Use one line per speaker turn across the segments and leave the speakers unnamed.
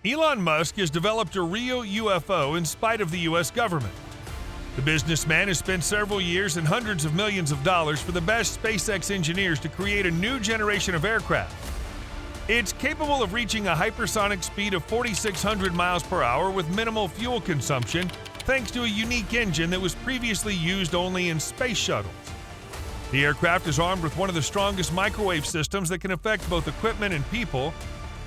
Elon Musk has developed a real UFO in spite of the U.S. government. The businessman has spent several years and hundreds of millions of dollars for the best SpaceX engineers to create a new generation of aircraft. It's capable of reaching a hypersonic speed of 4,600 miles per hour with minimal fuel consumption, thanks to a unique engine that was previously used only in space shuttles. The aircraft is armed with one of the strongest microwave systems that can affect both equipment and people.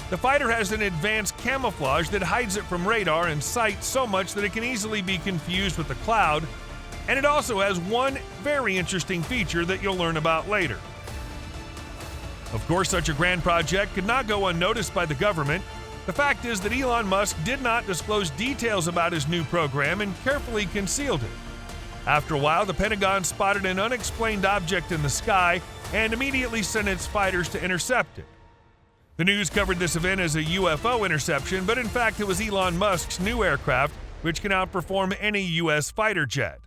The fighter has an advanced camouflage that hides it from radar and sight so much that it can easily be confused with the cloud, and it also has one very interesting feature that you'll learn about later. Of course, such a grand project could not go unnoticed by the government. The fact is that Elon Musk did not disclose details about his new program and carefully concealed it. After a while, the Pentagon spotted an unexplained object in the sky and immediately sent its fighters to intercept it. The news covered this event as a UFO interception, but in fact it was Elon Musk's new aircraft, which can outperform any U.S. fighter jet.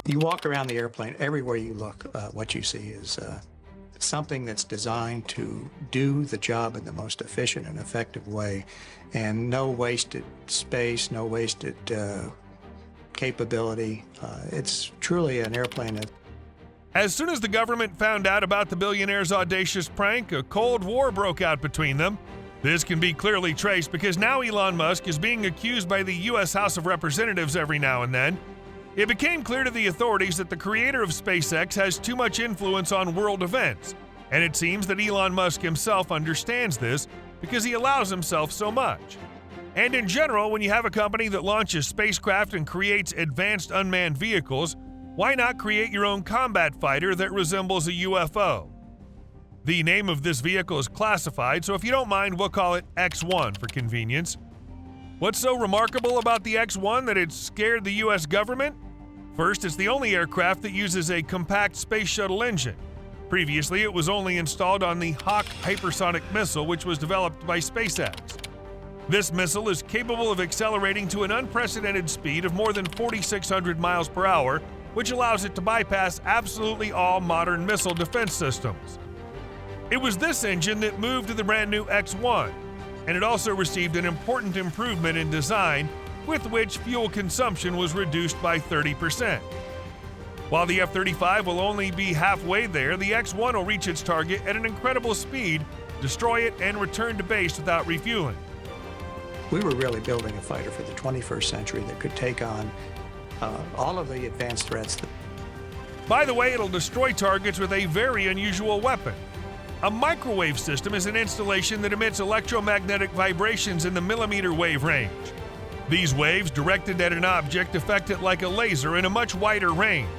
You walk around the airplane, everywhere you look, what you see is something that's designed to do the job in the most efficient and effective way, and no wasted space, no wasted capability. It's truly an airplane that...
As soon as the government found out about the billionaire's audacious prank, a Cold War broke out between them. This can be clearly traced because now Elon Musk is being accused by the U.S. House of Representatives every now and then. It became clear to the authorities that the creator of SpaceX has too much influence on world events, and it seems that Elon Musk himself understands this because he allows himself so much. And in general, when you have a company that launches spacecraft and creates advanced unmanned vehicles, why not create your own combat fighter that resembles a UFO? The name of this vehicle is classified, so if you don't mind, we'll call it X-1 for convenience. What's so remarkable about the X-1 that it's scared the U.S. government? First, it's the only aircraft that uses a compact space shuttle engine. Previously, it was only installed on the Hawk hypersonic missile, which was developed by SpaceX. This missile is capable of accelerating to an unprecedented speed of more than 4,600 miles per hour, which allows it to bypass absolutely all modern missile defense systems. It was this engine that moved to the brand new X-1, and it also received an important improvement in design, with which fuel consumption was reduced by 30%. While the F-35 will only be halfway there, the X-1 will reach its target at an incredible speed, destroy it, and return to base without refueling.
We were really building a fighter for the 21st century that could take on all of the advanced threats.
By the way, it'll destroy targets with a very unusual weapon. A microwave system is an installation that emits electromagnetic vibrations in the millimeter wave range. These waves, directed at an object, affect it like a laser in a much wider range.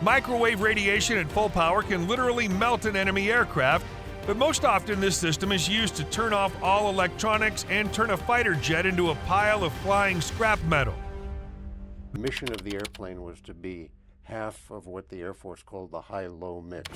Microwave radiation at full power can literally melt an enemy aircraft, but most often this system is used to turn off all electronics and turn a fighter jet into a pile of flying scrap metal.
The mission of the airplane was to be half of what the Air Force called the high-low mix.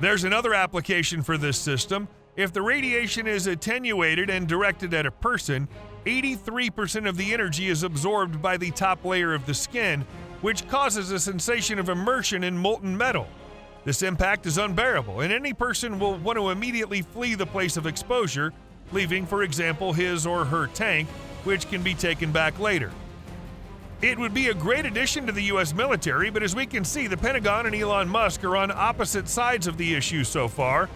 There's another application for this system. If the radiation is attenuated and directed at a person, 83% of the energy is absorbed by the top layer of the skin, which causes a sensation of immersion in molten metal. This impact is unbearable, and any person will want to immediately flee the place of exposure, leaving, for example, his or her tank, which can be taken back later. It would be a great addition to the U.S. military, but as we can see, the Pentagon and Elon Musk are on opposite sides of the issue so far.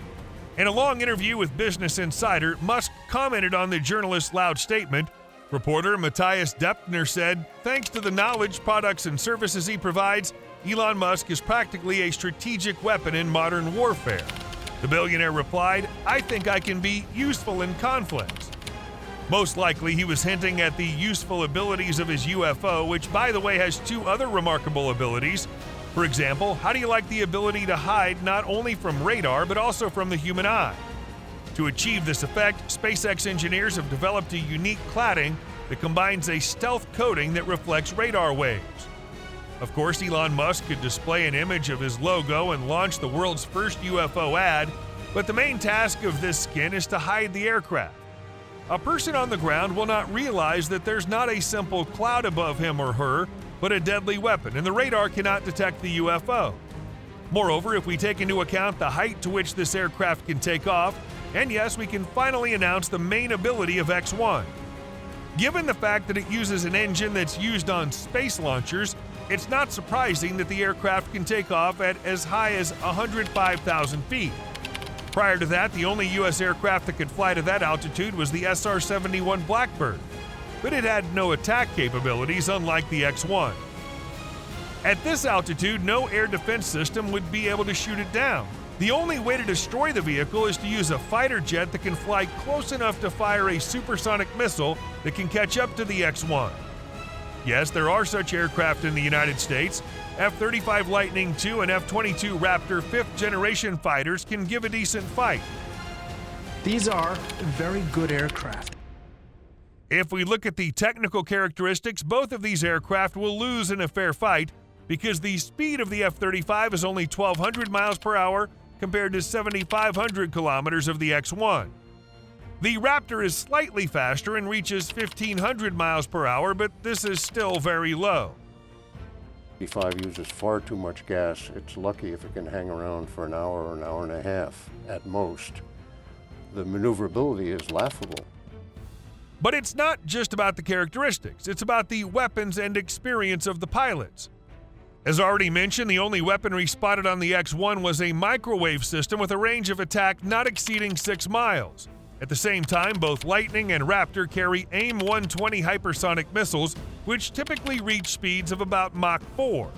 In a long interview with Business Insider, Musk commented on the journalist's loud statement. Reporter Matthias Deptner said, "Thanks to the knowledge, products, and services he provides, Elon Musk is practically a strategic weapon in modern warfare." The billionaire replied, "I think I can be useful in conflicts." Most likely, he was hinting at the useful abilities of his UFO, which, by the way, has two other remarkable abilities. For example, how do you like the ability to hide not only from radar, but also from the human eye? To achieve this effect, SpaceX engineers have developed a unique cladding that combines a stealth coating that reflects radar waves. Of course, Elon Musk could display an image of his logo and launch the world's first UFO ad, but the main task of this skin is to hide the aircraft. A person on the ground will not realize that there's not a simple cloud above him or her, but a deadly weapon, and the radar cannot detect the UFO. Moreover, if we take into account the height to which this aircraft can take off, And yes, we can finally announce the main ability of X-1. Given the fact that it uses an engine that's used on space launchers, it's not surprising that the aircraft can take off at as high as 105,000 feet. Prior to that, the only U.S. aircraft that could fly to that altitude was the SR-71 Blackbird, but it had no attack capabilities unlike the X-1. At this altitude, no air defense system would be able to shoot it down. The only way to destroy the vehicle is to use a fighter jet that can fly close enough to fire a supersonic missile that can catch up to the X-1. Yes, there are such aircraft in the United States. F-35 Lightning II and F-22 Raptor 5th generation fighters can give a decent fight.
These are very good aircraft.
If we look at the technical characteristics, both of these aircraft will lose in a fair fight because the speed of the F-35 is only 1,200 miles per hour compared to 7,500 kilometers of the X-1. The Raptor is slightly faster and reaches 1,500 miles per hour, but this is still very low.
B-5 uses far too much gas. It's lucky if it can hang around for an hour or an hour and a half at most. The maneuverability is laughable.
But it's not just about the characteristics, it's about the weapons and experience of the pilots. As already mentioned, the only weaponry spotted on the X-1 was a microwave system with a range of attack not exceeding 6 miles. At the same time, both Lightning and Raptor carry AIM-120 hypersonic missiles, which typically reach speeds of about Mach 4.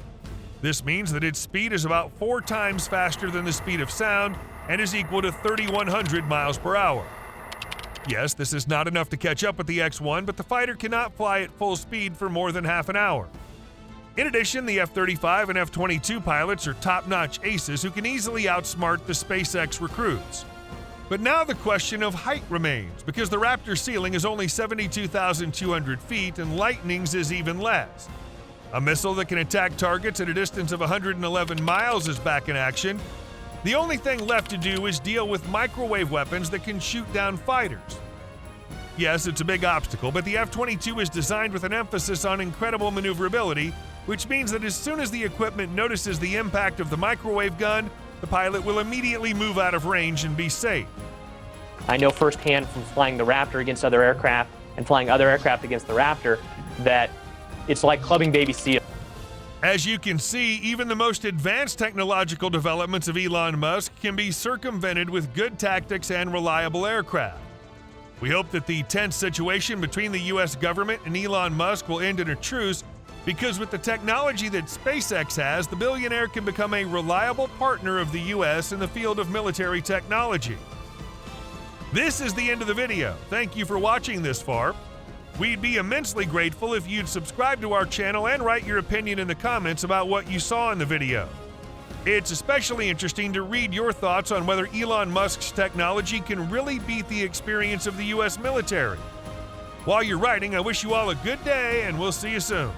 This means that its speed is about 4 times faster than the speed of sound and is equal to 3,100 miles per hour. Yes, this is not enough to catch up with the X-1, but the fighter cannot fly at full speed for more than half an hour. In addition, the F-35 and F-22 pilots are top-notch aces who can easily outsmart the SpaceX recruits. But now the question of height remains, because the Raptor ceiling is only 72,200 feet and Lightning's is even less. A missile that can attack targets at a distance of 111 miles is back in action. The only thing left to do is deal with microwave weapons that can shoot down fighters. Yes, it's a big obstacle, but the F-22 is designed with an emphasis on incredible maneuverability, which means that as soon as the equipment notices the impact of the microwave gun, the pilot will immediately move out of range and be safe.
I know firsthand from flying the Raptor against other aircraft and flying other aircraft against the Raptor that it's like clubbing baby seal.
As you can see, even the most advanced technological developments of Elon Musk can be circumvented with good tactics and reliable aircraft. We hope that the tense situation between the U.S. government and Elon Musk will end in a truce, because with the technology that SpaceX has, the billionaire can become a reliable partner of the U.S. in the field of military technology. This is the end of the video. Thank you for watching this far. We'd be immensely grateful if you'd subscribe to our channel and write your opinion in the comments about what you saw in the video. It's especially interesting to read your thoughts on whether Elon Musk's technology can really beat the experience of the U.S. military. While you're writing, I wish you all a good day, and we'll see you soon.